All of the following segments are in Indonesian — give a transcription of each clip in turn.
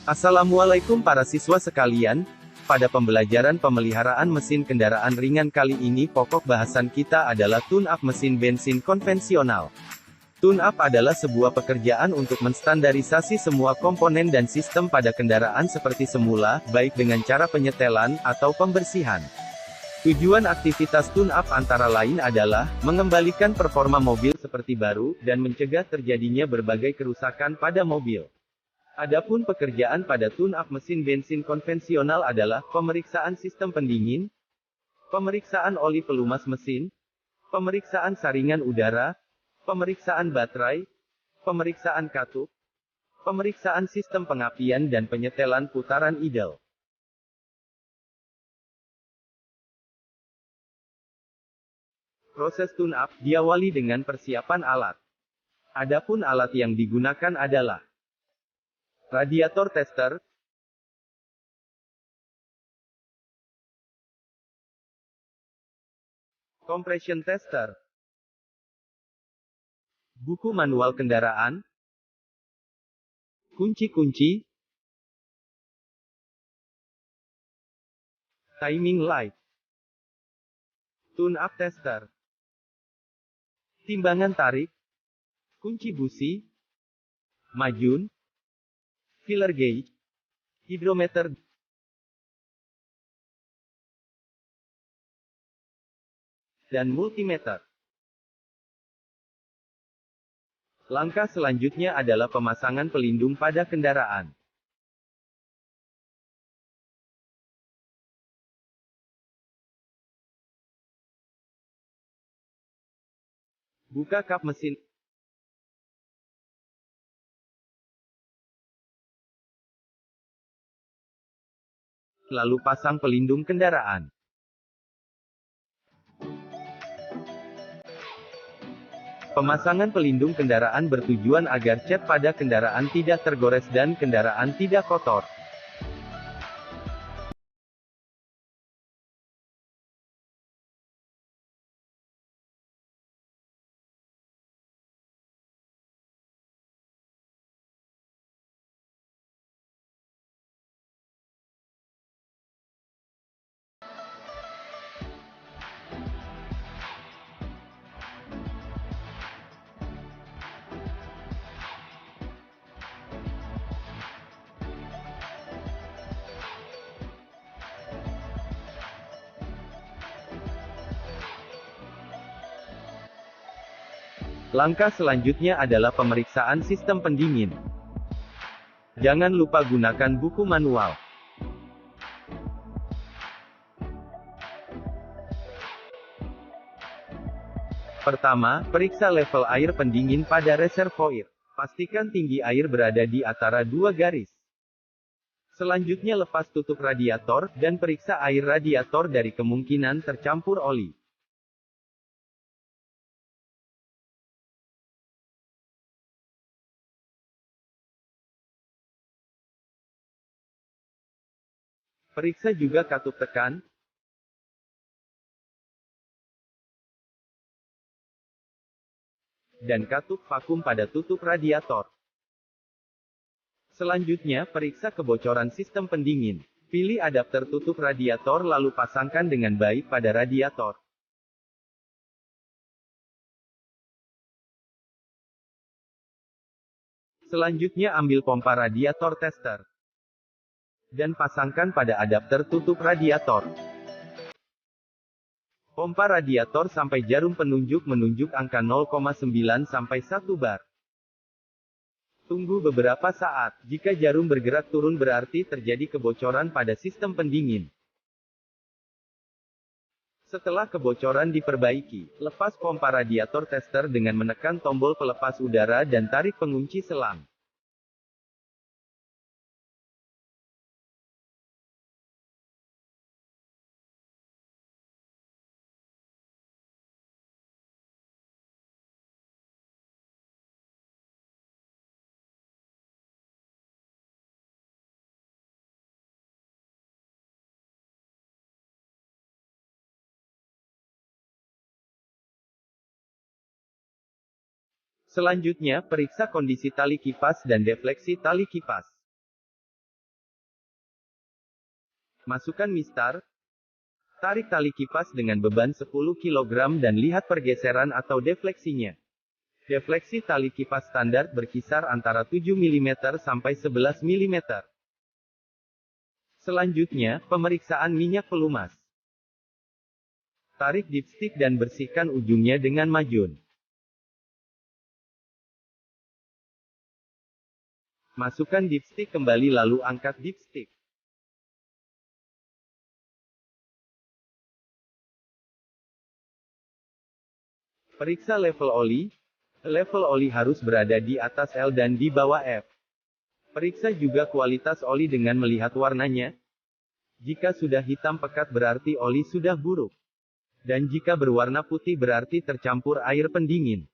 Assalamualaikum para siswa sekalian. Pada pembelajaran pemeliharaan mesin kendaraan ringan kali ini pokok bahasan kita adalah tune-up mesin bensin konvensional. Tune-up adalah sebuah pekerjaan untuk menstandarisasi semua komponen dan sistem pada kendaraan seperti semula, baik dengan cara penyetelan atau pembersihan. Tujuan aktivitas tune-up antara lain adalah mengembalikan performa mobil seperti baru dan mencegah terjadinya berbagai kerusakan pada mobil. Adapun pekerjaan pada tune-up mesin bensin konvensional adalah pemeriksaan sistem pendingin, pemeriksaan oli pelumas mesin, pemeriksaan saringan udara, pemeriksaan baterai, pemeriksaan katup, pemeriksaan sistem pengapian dan penyetelan putaran idle. Proses tune-up diawali dengan persiapan alat. Adapun alat yang digunakan adalah radiator tester, compression tester, buku manual kendaraan, kunci-kunci, timing light, tune-up tester, timbangan tarik, kunci busi, majun, filler gauge, hidrometer, dan multimeter. Langkah selanjutnya adalah pemasangan pelindung pada kendaraan. Buka kap mesin. Lalu pasang pelindung kendaraan. Pemasangan pelindung kendaraan bertujuan agar cat pada kendaraan tidak tergores dan kendaraan tidak kotor. Langkah selanjutnya adalah pemeriksaan sistem pendingin. Jangan lupa gunakan buku manual. Pertama, periksa level air pendingin pada reservoir. Pastikan tinggi air berada di antara dua garis. Selanjutnya lepas tutup radiator, dan periksa air radiator dari kemungkinan tercampur oli. Periksa juga katup tekan, dan katup vakum pada tutup radiator. Selanjutnya, periksa kebocoran sistem pendingin. Pilih adapter tutup radiator lalu pasangkan dengan baik pada radiator. Selanjutnya ambil pompa radiator tester dan pasangkan pada adapter tutup radiator. Pompa radiator sampai jarum penunjuk menunjuk angka 0,9 sampai 1 bar. Tunggu beberapa saat. Jika jarum bergerak turun berarti terjadi kebocoran pada sistem pendingin. Setelah kebocoran diperbaiki, lepas pompa radiator tester dengan menekan tombol pelepas udara dan tarik pengunci selang. Selanjutnya, periksa kondisi tali kipas dan defleksi tali kipas. Masukkan mistar. Tarik tali kipas dengan beban 10 kg dan lihat pergeseran atau defleksinya. Defleksi tali kipas standar berkisar antara 7 mm sampai 11 mm. Selanjutnya, pemeriksaan minyak pelumas. Tarik dipstick dan bersihkan ujungnya dengan majun. Masukkan dipstick kembali lalu angkat dipstick. Periksa level oli. Level oli harus berada di atas L dan di bawah F. Periksa juga kualitas oli dengan melihat warnanya. Jika sudah hitam pekat berarti oli sudah buruk. Dan jika berwarna putih berarti tercampur air pendingin.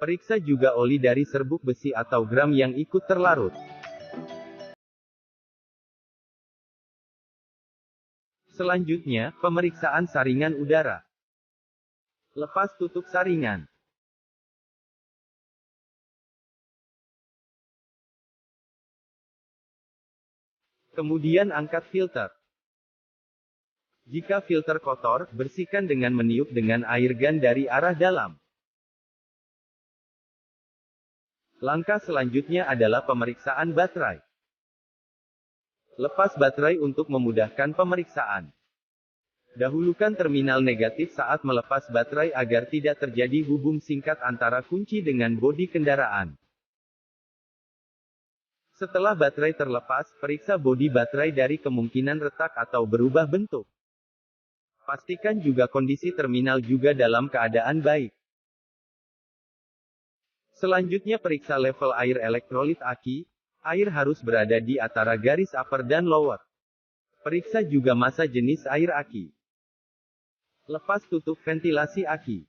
Periksa juga oli dari serbuk besi atau gram yang ikut terlarut. Selanjutnya, pemeriksaan saringan udara. Lepas tutup saringan. Kemudian angkat filter. Jika filter kotor, bersihkan dengan meniup dengan air gun dari arah dalam. Langkah selanjutnya adalah pemeriksaan baterai. Lepas baterai untuk memudahkan pemeriksaan. Dahulukan terminal negatif saat melepas baterai agar tidak terjadi hubung singkat antara kunci dengan bodi kendaraan. Setelah baterai terlepas, periksa bodi baterai dari kemungkinan retak atau berubah bentuk. Pastikan juga kondisi terminal juga dalam keadaan baik. Selanjutnya periksa level air elektrolit aki. Air harus berada di antara garis upper dan lower. Periksa juga massa jenis air aki. Lepas tutup ventilasi aki.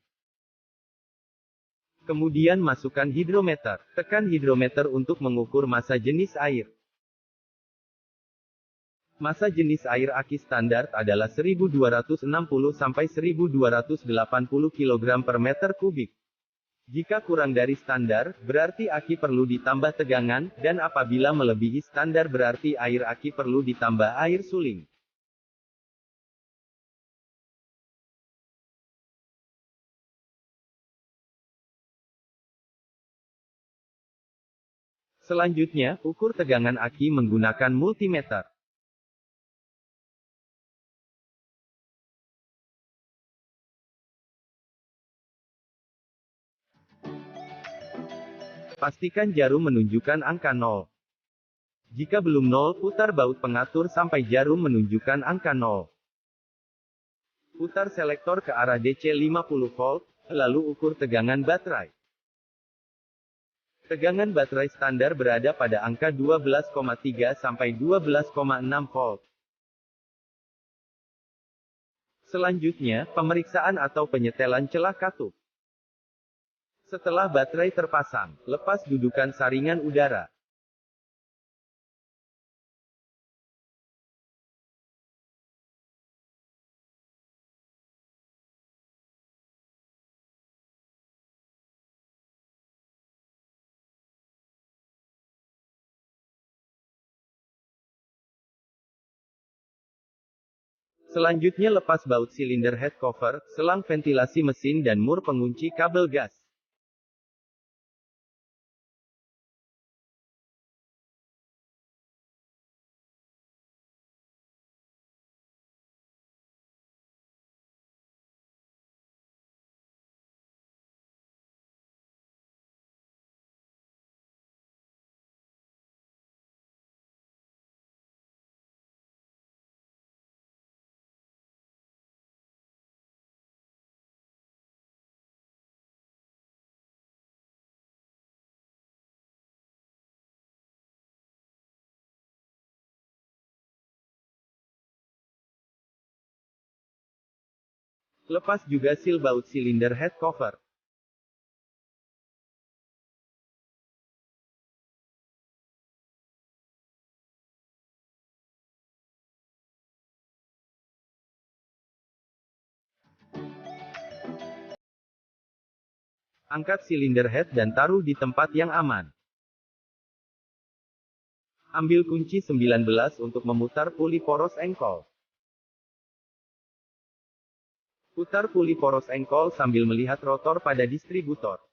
Kemudian masukkan hidrometer. Tekan hidrometer untuk mengukur massa jenis air. Massa jenis air aki standar adalah 1260 sampai 1280 kg per meter kubik. Jika kurang dari standar, berarti aki perlu ditambah tegangan, dan apabila melebihi standar berarti air aki perlu ditambah air suling. Selanjutnya, ukur tegangan aki menggunakan multimeter. Pastikan jarum menunjukkan angka 0. Jika belum 0, putar baut pengatur sampai jarum menunjukkan angka 0. Putar selektor ke arah DC 50 volt, lalu ukur tegangan baterai. Tegangan baterai standar berada pada angka 12,3 sampai 12,6 volt. Selanjutnya, pemeriksaan atau penyetelan celah katup. Setelah baterai terpasang, lepas dudukan saringan udara. Selanjutnya lepas baut silinder head cover, selang ventilasi mesin dan mur pengunci kabel gas. Lepas juga seal baut silinder head cover. Angkat silinder head dan taruh di tempat yang aman. Ambil kunci 19 untuk memutar puli poros engkol. Putar puli poros engkol sambil melihat rotor pada distributor.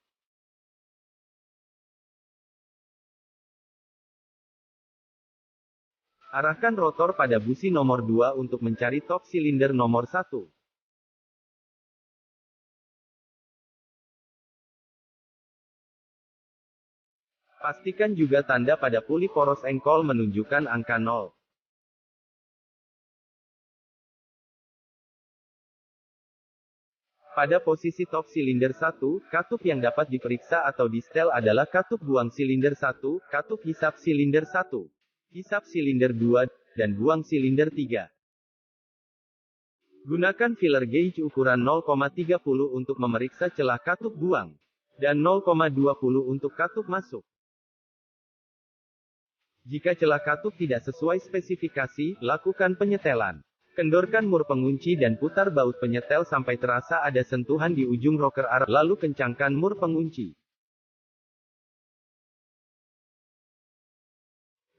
Arahkan rotor pada busi nomor 2 untuk mencari top silinder nomor 1. Pastikan juga tanda pada puli poros engkol menunjukkan angka 0. Pada posisi top silinder 1, katup yang dapat diperiksa atau di-setel adalah katup buang silinder 1, katup hisap silinder 1, hisap silinder 2, dan buang silinder 3. Gunakan filler gauge ukuran 0,30 untuk memeriksa celah katup buang, dan 0,20 untuk katup masuk. Jika celah katup tidak sesuai spesifikasi, lakukan penyetelan. Kendorkan mur pengunci dan putar baut penyetel sampai terasa ada sentuhan di ujung rocker arm, lalu kencangkan mur pengunci.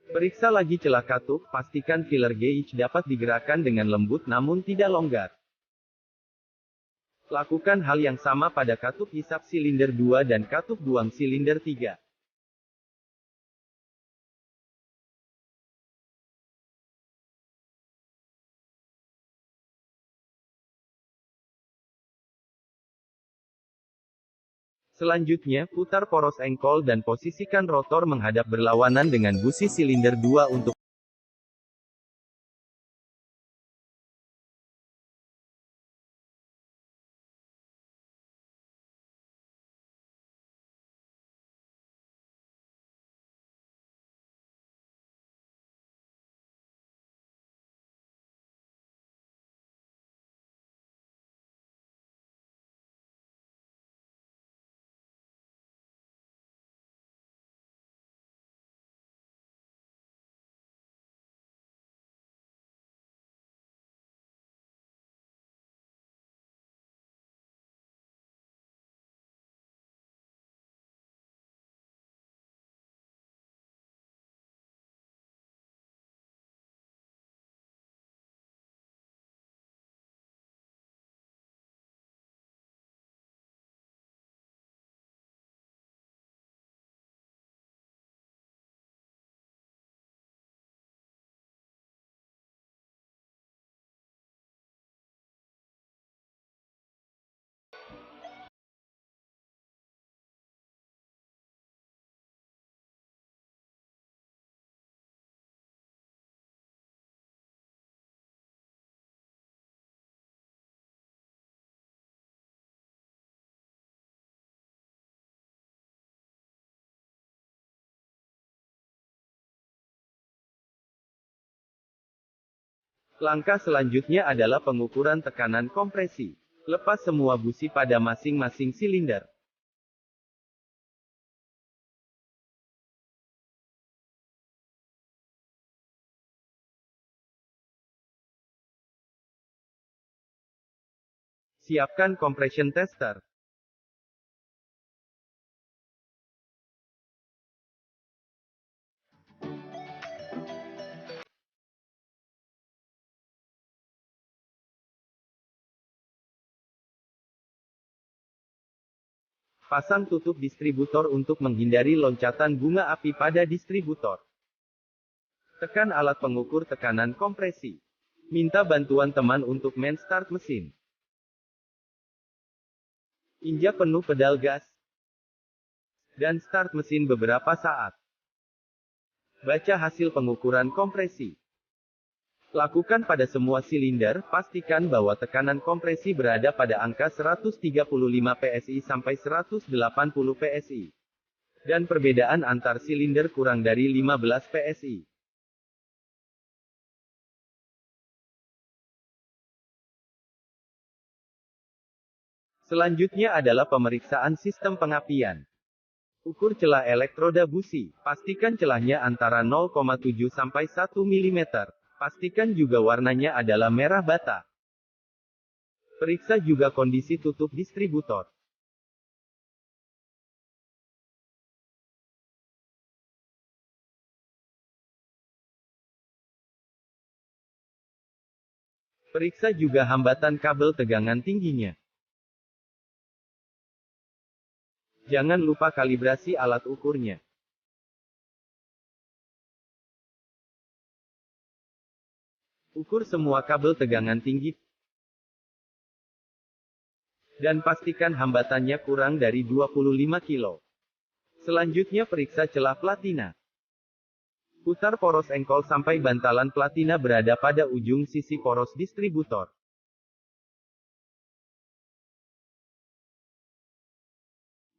Periksa lagi celah katup, pastikan filler gauge dapat digerakkan dengan lembut namun tidak longgar. Lakukan hal yang sama pada katup hisap silinder 2 dan katup buang silinder 3. Selanjutnya, putar poros engkol dan posisikan rotor menghadap berlawanan dengan busi silinder 2 untuk langkah selanjutnya adalah pengukuran tekanan kompresi. Lepas semua busi pada masing-masing silinder. Siapkan compression tester. Pasang tutup distributor untuk menghindari loncatan bunga api pada distributor. Tekan alat pengukur tekanan kompresi. Minta bantuan teman untuk men-start mesin. Injak penuh pedal gas. Dan start mesin beberapa saat. Baca hasil pengukuran kompresi. Lakukan pada semua silinder, pastikan bahwa tekanan kompresi berada pada angka 135 PSI sampai 180 PSI. Dan perbedaan antar silinder kurang dari 15 PSI. Selanjutnya adalah pemeriksaan sistem pengapian. Ukur celah elektroda busi. Pastikan celahnya antara 0,7 sampai 1 mm. Pastikan juga warnanya adalah merah bata. Periksa juga kondisi tutup distributor. Periksa juga hambatan kabel tegangan tingginya. Jangan lupa kalibrasi alat ukurnya. Ukur semua kabel tegangan tinggi. Dan pastikan hambatannya kurang dari 25 kilo. Selanjutnya periksa celah platina. Putar poros engkol sampai bantalan platina berada pada ujung sisi poros distributor.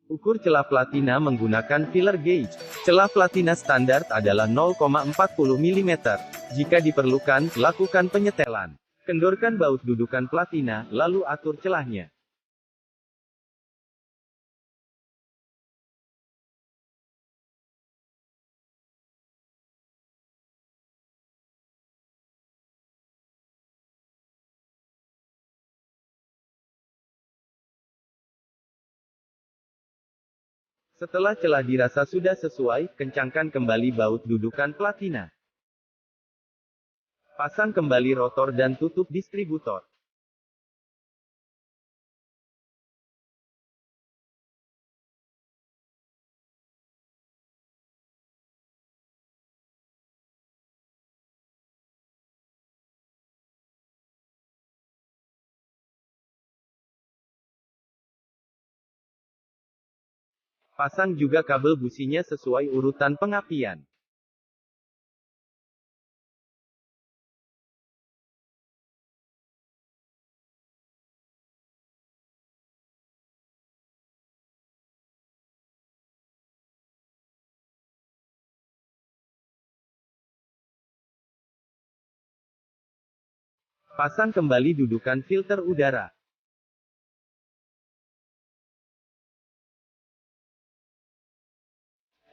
Ukur celah platina menggunakan filler gauge. Celah platina standar adalah 0,40 mm. Jika diperlukan, lakukan penyetelan. Kendorkan baut dudukan platina, lalu atur celahnya. Setelah celah dirasa sudah sesuai, kencangkan kembali baut dudukan platina. Pasang kembali rotor dan tutup distributor. Pasang juga kabel businya sesuai urutan pengapian. Pasang kembali dudukan filter udara.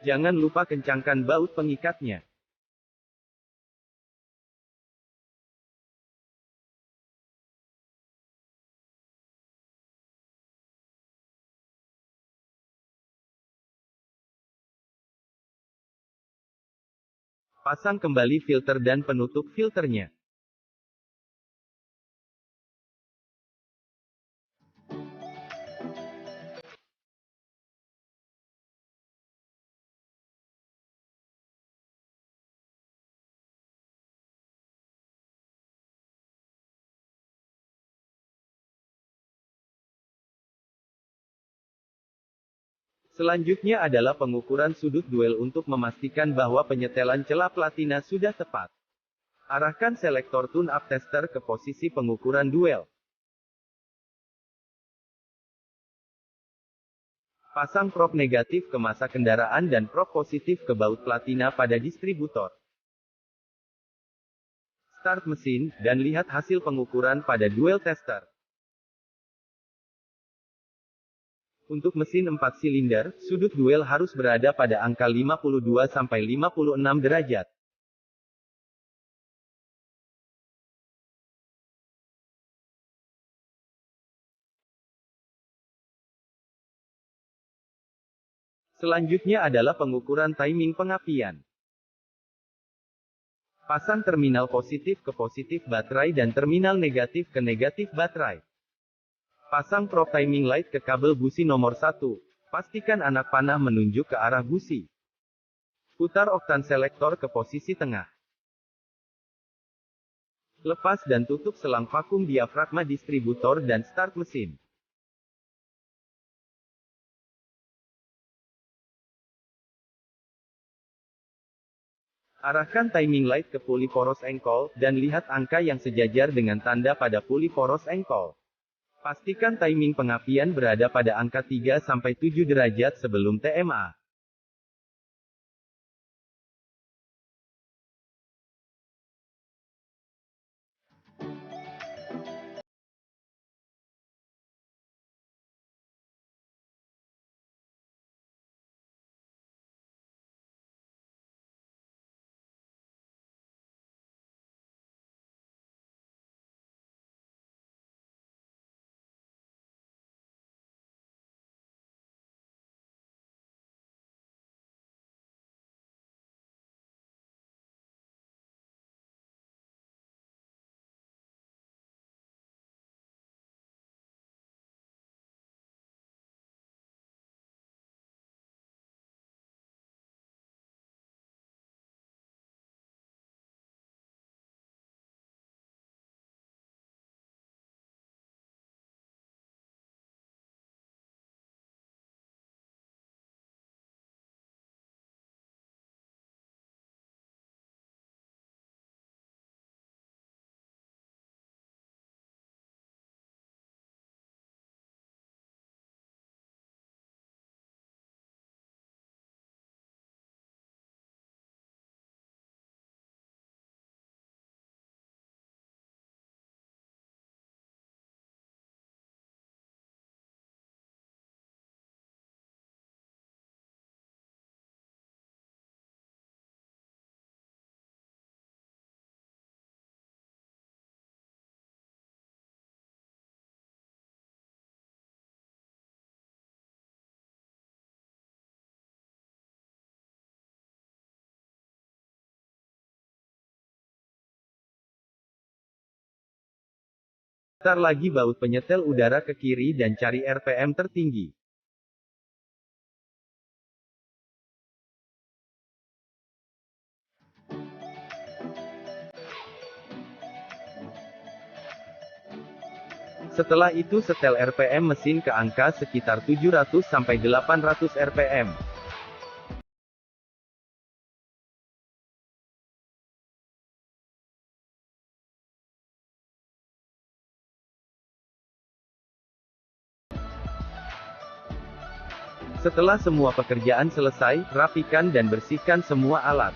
Jangan lupa kencangkan baut pengikatnya. Pasang kembali filter dan penutup filternya. Selanjutnya adalah pengukuran sudut duel untuk memastikan bahwa penyetelan celah platina sudah tepat. Arahkan selektor tune-up tester ke posisi pengukuran duel. Pasang probe negatif ke masa kendaraan dan probe positif ke baut platina pada distributor. Start mesin, dan lihat hasil pengukuran pada duel tester. Untuk mesin 4 silinder, sudut duel harus berada pada angka 52-56 derajat. Selanjutnya adalah pengukuran timing pengapian. Pasang terminal positif ke positif baterai dan terminal negatif ke negatif baterai. Pasang probe timing light ke kabel busi nomor 1. Pastikan anak panah menunjuk ke arah busi. Putar oktan selektor ke posisi tengah. Lepas dan tutup selang vakum diafragma distributor dan start mesin. Arahkan timing light ke puli poros engkol, dan lihat angka yang sejajar dengan tanda pada puli poros engkol. Pastikan timing pengapian berada pada angka 3-7 derajat sebelum TMA. Putar lagi baut penyetel udara ke kiri dan cari RPM tertinggi. Setelah itu setel RPM mesin ke angka sekitar 700-800 RPM. Setelah semua pekerjaan selesai, rapikan dan bersihkan semua alat.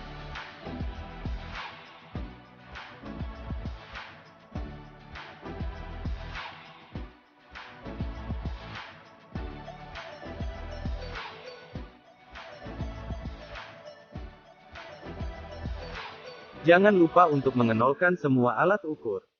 Jangan lupa untuk mengenolkan semua alat ukur.